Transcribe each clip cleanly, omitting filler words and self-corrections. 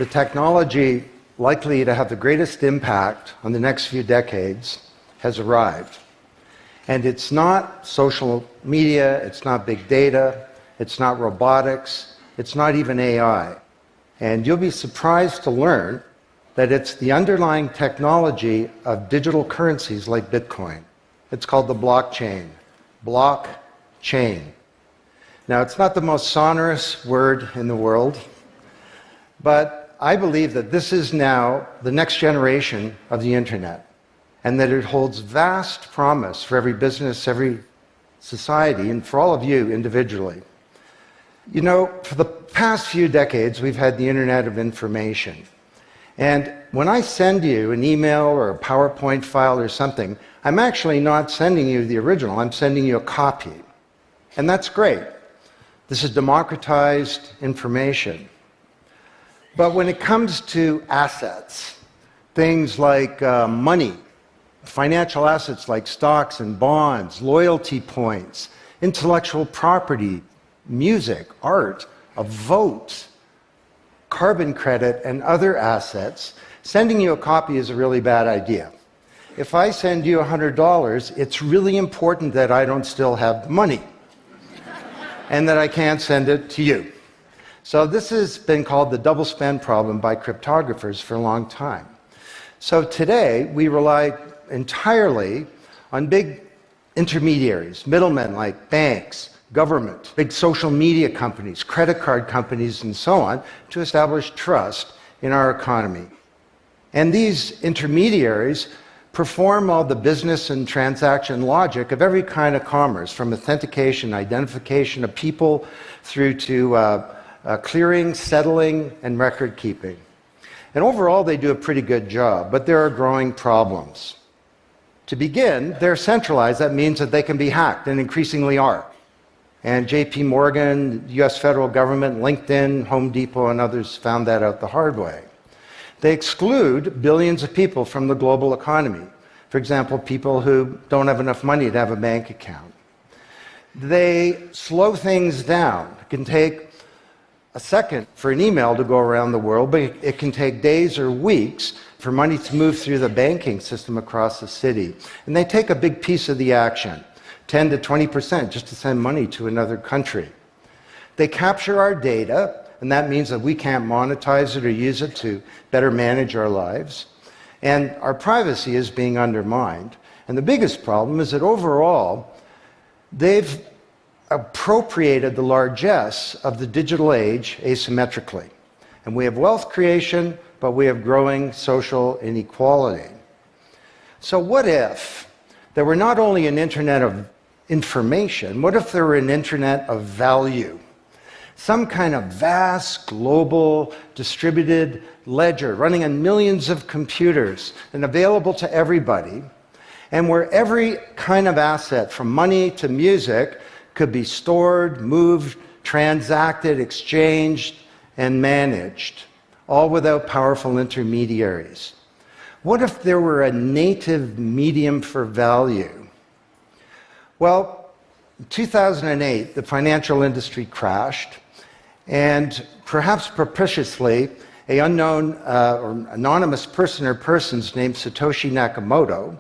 The technology likely to have the greatest impact on the next few decades has arrived. And it's not social media, it's not big data, it's not robotics, it's not even AI. And you'll be surprised to learn that it's the underlying technology of digital currencies like Bitcoin. It's called the blockchain. Blockchain. Now, it's not the most sonorous word in the world, but I believe that this is now the next generation of the internet, and that it holds vast promise for every business, every society, and for all of you individually. You know, for the past few decades, we've had the Internet of Information. And when I send you an email or a PowerPoint file or something, I'm actually not sending you the original, I'm sending you a copy. And that's great. This is democratized information. But when it comes to assets, things like money, financial assets like stocks and bonds, loyalty points, intellectual property, music, art, a vote, carbon credit, and other assets, sending you a copy is a really bad idea. If I send you $100, it's really important that I don't still have the money and that I can't send it to you. So this has been called the double spend problem by cryptographers for a long time. So today, we rely entirely on big intermediaries, middlemen like banks, government, big social media companies, credit card companies, and so on, to establish trust in our economy. And these intermediaries perform all the business and transaction logic of every kind of commerce, from authentication, identification of people, through to clearing, settling, and record keeping. And overall, they do a pretty good job, but there are growing problems. To begin, they're centralized. That means that they can be hacked, and increasingly are. And JP Morgan, the US federal government, LinkedIn, Home Depot, and others found that out the hard way. They exclude billions of people from the global economy. For example, people who don't have enough money to have a bank account. They slow things down. It can take a second for an email to go around the world, but it can take days or weeks for money to move through the banking system across the city. And they take a big piece of the action, 10 to 20%, just to send money to another country. They capture our data, and that means that we can't monetize it or use it to better manage our lives. And our privacy is being undermined. And the biggest problem is that overall, they've appropriated the largesse of the digital age asymmetrically. And we have wealth creation, but we have growing social inequality. So what if there were not only an internet of information, what if there were an internet of value? Some kind of vast, global, distributed ledger running on millions of computers and available to everybody, and where every kind of asset, from money to music, could be stored, moved, transacted, exchanged, and managed, all without powerful intermediaries. What if there were a native medium for value? Well, in 2008, the financial industry crashed, and perhaps propitiously, an unknown or anonymous person or persons named Satoshi Nakamoto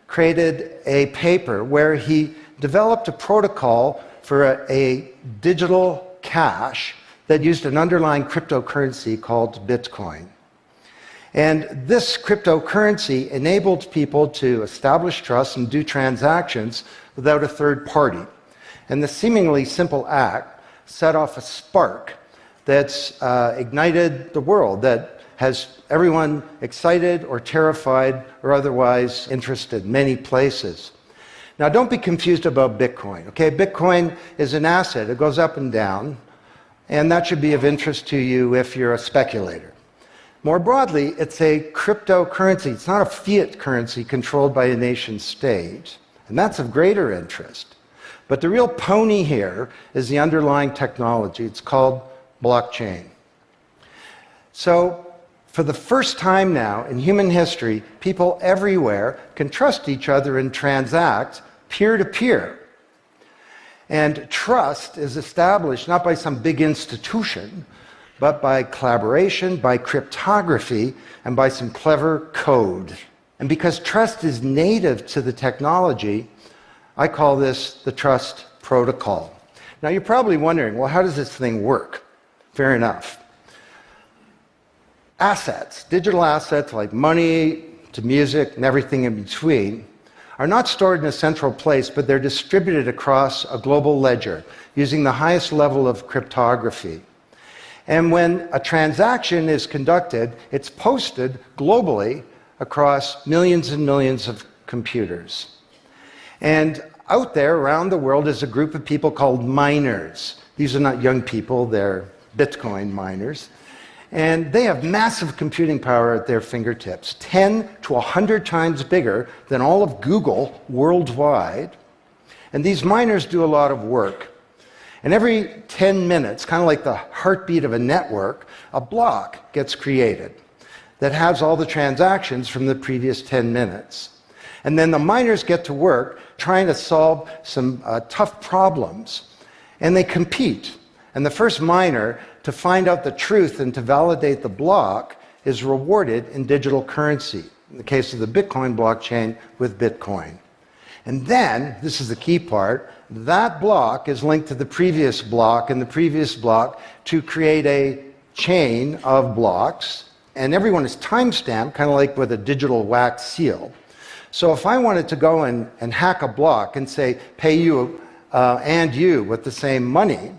created a paper where he developed a protocol for a digital cash that used an underlying cryptocurrency called Bitcoin. And this cryptocurrency enabled people to establish trust and do transactions without a third party. And the seemingly simple act set off a spark that's ignited the world, that has everyone excited or terrified or otherwise interested in many places. Now, don't be confused about Bitcoin, okay? Bitcoin is an asset. It goes up and down, and that should be of interest to you if you're a speculator. More broadly, it's a cryptocurrency. It's not a fiat currency controlled by a nation state, and that's of greater interest. But the real pony here is the underlying technology. It's called blockchain. So, for the first time now in human history, people everywhere can trust each other and transact peer-to-peer. And trust is established not by some big institution, but by collaboration, by cryptography, and by some clever code. And because trust is native to the technology, I call this the trust protocol. Now you're probably wondering, well, how does this thing work? Fair enough. Assets, digital assets like money to music and everything in between, are not stored in a central place, but they're distributed across a global ledger using the highest level of cryptography. And when a transaction is conducted, it's posted globally across millions and millions of computers. And out there around the world is a group of people called miners. These are not young people, they're Bitcoin miners. And they have massive computing power at their fingertips, 10 to 100 times bigger than all of Google worldwide. And these miners do a lot of work. And every 10 minutes, kind of like the heartbeat of a network, a block gets created that has all the transactions from the previous 10 minutes. And then the miners get to work trying to solve some tough problems. And they compete. And the first miner to find out the truth and to validate the block is rewarded in digital currency, in the case of the Bitcoin blockchain with Bitcoin. And then, this is the key part, that block is linked to the previous block and the previous block to create a chain of blocks, and everyone is timestamped, kind of like with a digital wax seal. So if I wanted to go and hack a block and say, pay you and you with the same money,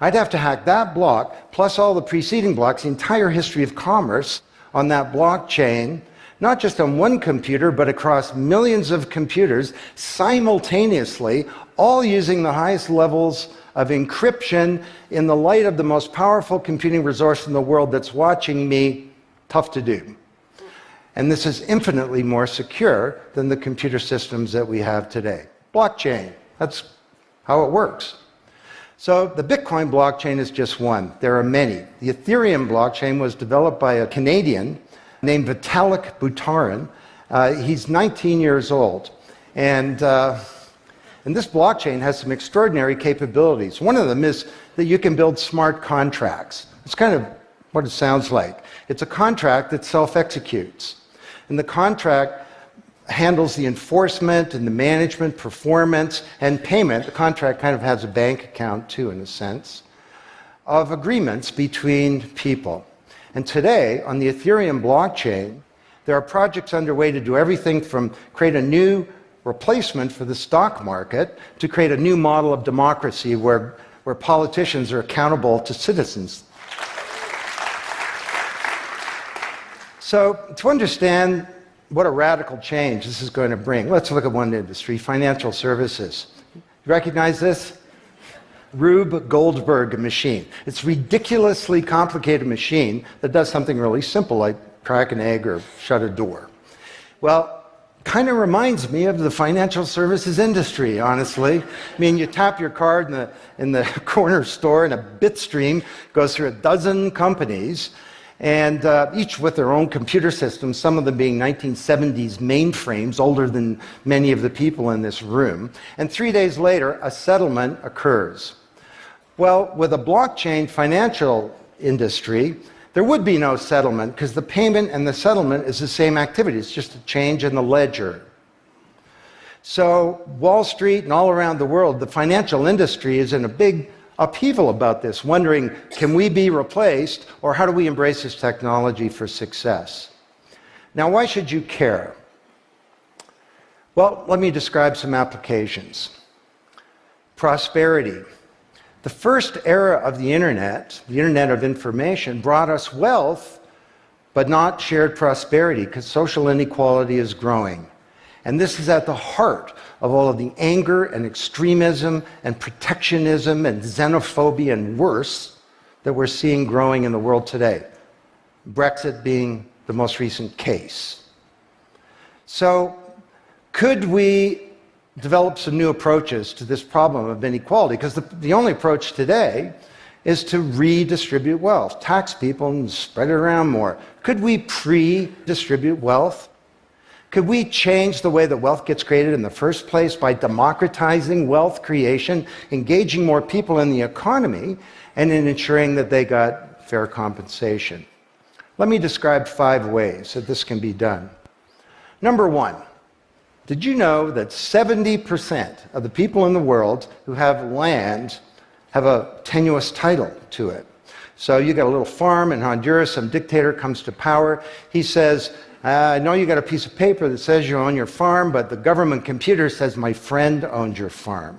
I'd have to hack that block, plus all the preceding blocks, the entire history of commerce on that blockchain, not just on one computer, but across millions of computers simultaneously, all using the highest levels of encryption in the light of the most powerful computing resource in the world that's watching me. Tough to do. And this is infinitely more secure than the computer systems that we have today. Blockchain, that's how it works. So the Bitcoin blockchain is just one. There are many. The Ethereum blockchain was developed by a Canadian named Vitalik Buterin. He's 19 years old. And this blockchain has some extraordinary capabilities. One of them is that you can build smart contracts. It's kind of what it sounds like. It's a contract that self-executes. And the contract handles the enforcement and the management, performance, and payment. The contract kind of has a bank account too, in a sense, of agreements between people. And today, on the Ethereum blockchain, there are projects underway to do everything from create a new replacement for the stock market to create a new model of democracy where politicians are accountable to citizens. So, to understand what a radical change this is going to bring, let's look at one industry, financial services. You recognize this? Rube Goldberg machine. It's a ridiculously complicated machine that does something really simple, like crack an egg or shut a door. Well, kind of reminds me of the financial services industry, honestly. I mean, you tap your card in the corner store and a bit stream goes through a dozen companies, and each with their own computer systems, some of them being 1970s mainframes, older than many of the people in this room. And 3 days later, a settlement occurs. Well, with a blockchain financial industry, there would be no settlement because the payment and the settlement is the same activity. It's just a change in the ledger. So Wall Street and all around the world, the financial industry is in a big upheaval about this, wondering, can we be replaced, or how do we embrace this technology for success? Now, why should you care? Well, let me describe some applications. Prosperity. The first era of the internet of information, brought us wealth, but not shared prosperity, because social inequality is growing. And this is at the heart of all of the anger and extremism and protectionism and xenophobia and worse that we're seeing growing in the world today. Brexit being the most recent case. So, could we develop some new approaches to this problem of inequality? Because the only approach today is to redistribute wealth, tax people and spread it around more. Could we pre-distribute wealth? Could we change the way that wealth gets created in the first place by democratizing wealth creation, engaging more people in the economy, and in ensuring that they got fair compensation. Let me describe 5 ways that this can be done. Number 1, did you know that 70% of the people in the world who have land have a tenuous title to it? So you got a little farm in Honduras, some dictator comes to power. He says, I know you got a piece of paper that says you own your farm, but the government computer says my friend owns your farm.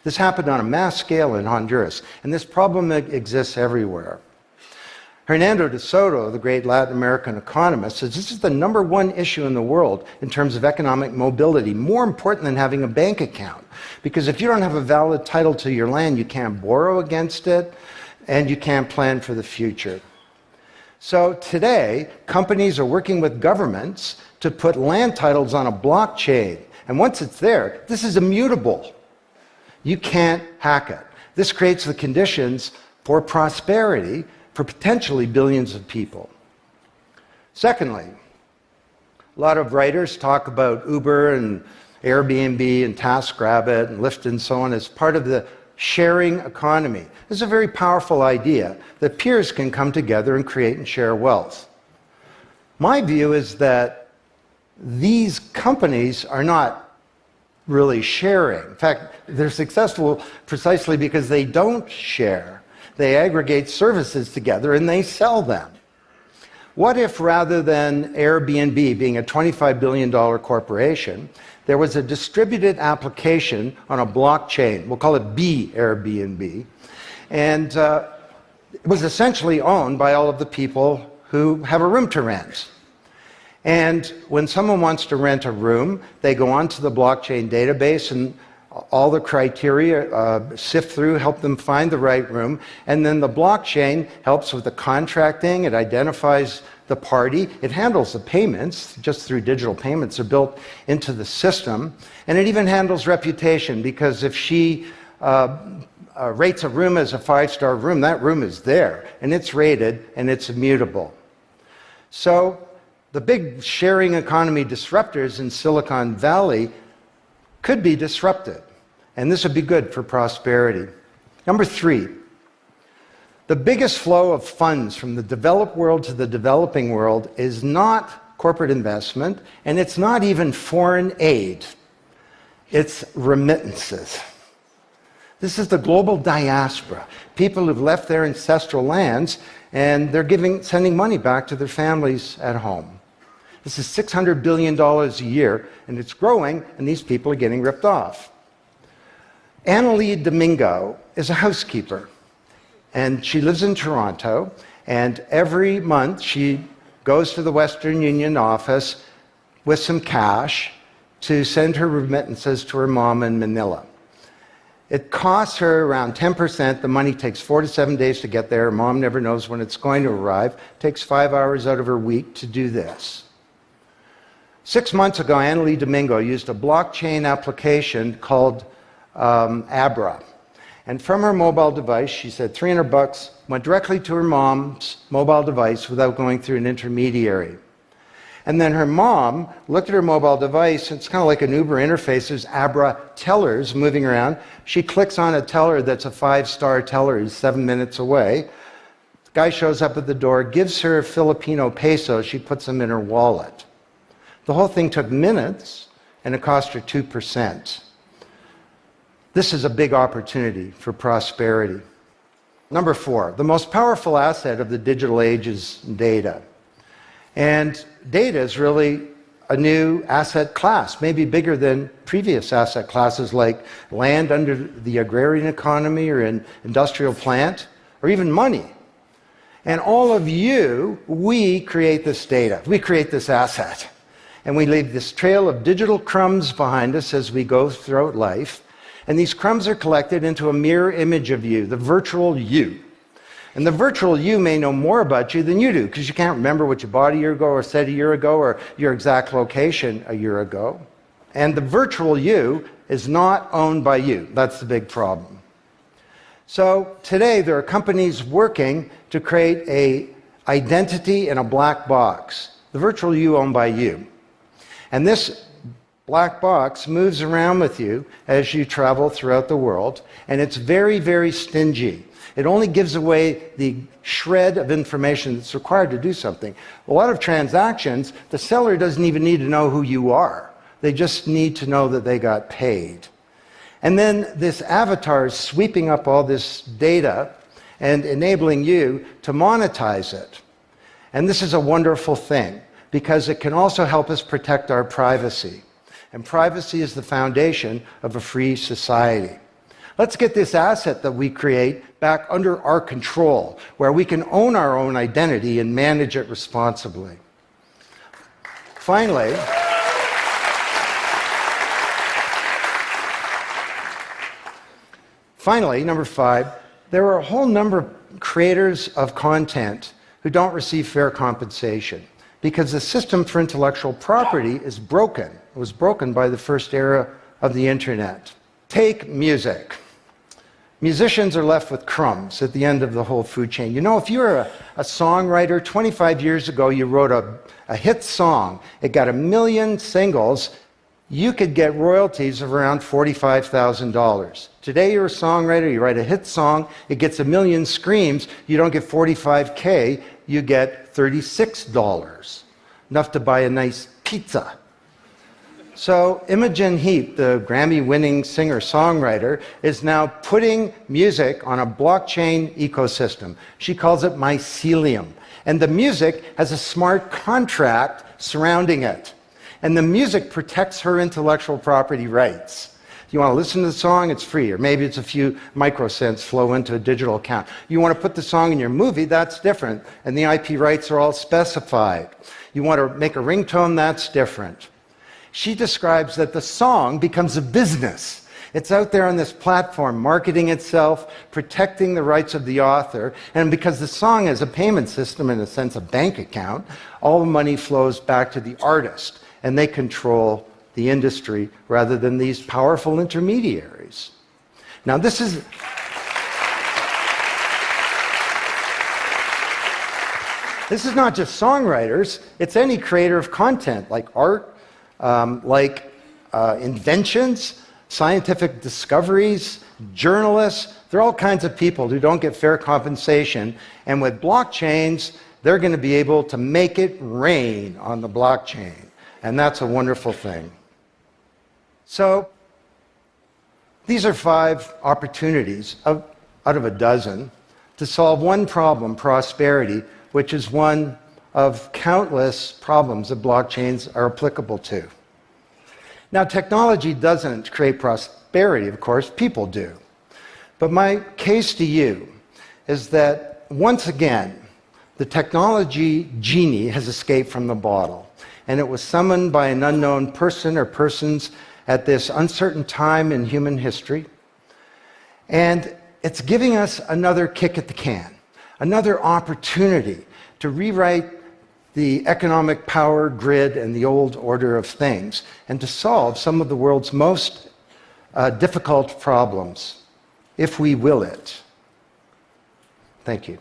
This happened on a mass scale in Honduras, and this problem exists everywhere. Hernando de Soto, the great Latin American economist, says this is the number 1 issue in the world in terms of economic mobility, more important than having a bank account. Because if you don't have a valid title to your land, you can't borrow against it, and you can't plan for the future. So today, companies are working with governments to put land titles on a blockchain. And once it's there, this is immutable. You can't hack it. This creates the conditions for prosperity for potentially billions of people. Secondly, a lot of writers talk about Uber and Airbnb and TaskRabbit and Lyft and so on as part of the sharing economy. This is a very powerful idea that peers can come together and create and share wealth. My view is that these companies are not really sharing. In fact, they're successful precisely because they don't share. They aggregate services together and they sell them. What if rather than Airbnb being a $25 billion corporation, there was a distributed application on a blockchain, we'll call it Airbnb, and it was essentially owned by all of the people who have a room to rent. And when someone wants to rent a room, they go onto the blockchain database and all the criteria sift through, help them find the right room, and then the blockchain helps with the contracting, it identifies the party, it handles the payments, just through digital payments are built into the system, and it even handles reputation, because if she rates a room as a 5-star room, that room is there, and it's rated, and it's immutable. So the big sharing economy disruptors in Silicon Valley could be disrupted, and this would be good for prosperity. Number 3, the biggest flow of funds from the developed world to the developing world is not corporate investment, and it's not even foreign aid. It's remittances. This is the global diaspora, people who've left their ancestral lands, and they're sending money back to their families at home. This is $600 billion a year, and it's growing, and these people are getting ripped off. Annalee Domingo is a housekeeper, and she lives in Toronto, and every month she goes to the Western Union office with some cash to send her remittances to her mom in Manila. It costs her around 10%. The money takes 4 to 7 days to get there. Her mom never knows when it's going to arrive. It takes 5 hours out of her week to do this. 6 months ago, Annalee Domingo used a blockchain application called Abra. And from her mobile device, she said $300 went directly to her mom's mobile device without going through an intermediary. And then her mom looked at her mobile device, and it's kind of like an Uber interface. There's Abra tellers moving around. She clicks on a teller that's a 5-star teller. He's 7 minutes away. The guy shows up at the door, gives her Filipino pesos. She puts them in her wallet. The whole thing took minutes, and it cost her 2%. This is a big opportunity for prosperity. Number 4, the most powerful asset of the digital age is data. And data is really a new asset class, maybe bigger than previous asset classes like land under the agrarian economy or an industrial plant, or even money. And all of you, we create this data. We create this asset. And we leave this trail of digital crumbs behind us as we go throughout life. And these crumbs are collected into a mirror image of you, the virtual you. And the virtual you may know more about you than you do, because you can't remember what you bought a year ago or said a year ago or your exact location a year ago. And the virtual you is not owned by you. That's the big problem. So today there are companies working to create an identity in a black box. The virtual you owned by you. And this black box moves around with you as you travel throughout the world, and it's very, very stingy. It only gives away the shred of information that's required to do something. A lot of transactions, the seller doesn't even need to know who you are. They just need to know that they got paid. And then this avatar is sweeping up all this data and enabling you to monetize it. And this is a wonderful thing because it can also help us protect our privacy. And privacy is the foundation of a free society. Let's get this asset that we create back under our control, where we can own our own identity and manage it responsibly. Finally, number 5, there are a whole number of creators of content who don't receive fair compensation because the system for intellectual property is broken. It was broken by the first era of the internet. Take music. Musicians are left with crumbs at the end of the whole food chain. You know, if you're a songwriter, 25 years ago you wrote a hit song, it got 1 million singles, you could get royalties of around $45,000. Today you're a songwriter, you write a hit song, it gets 1 million streams, you don't get $45K, you get $36. Enough to buy a nice pizza. So Imogen Heap, the Grammy-winning singer-songwriter, is now putting music on a blockchain ecosystem. She calls it mycelium. And the music has a smart contract surrounding it. And the music protects her intellectual property rights. You want to listen to the song, it's free, or maybe it's a few microcents flow into a digital account. You want to put the song in your movie, that's different, and the IP rights are all specified. You want to make a ringtone, that's different. She describes that the song becomes a business. It's out there on this platform, marketing itself, protecting the rights of the author, and because the song is a payment system, in a sense a bank account, all the money flows back to the artist, and they control the industry rather than these powerful intermediaries. Now this is not just songwriters, it's any creator of content, like art, inventions, scientific discoveries, journalists. There are all kinds of people who don't get fair compensation, and with blockchains, they're going to be able to make it rain on the blockchain, and that's a wonderful thing. So these are 5 opportunities out of a dozen to solve one problem, prosperity, which is one of countless problems that blockchains are applicable to. Now, technology doesn't create prosperity, of course, people do. But my case to you is that, once again, the technology genie has escaped from the bottle, and it was summoned by an unknown person or persons at this uncertain time in human history, and it's giving us another kick at the can, another opportunity to rewrite the economic power grid and the old order of things, and to solve some of the world's most difficult problems, if we will it. Thank you.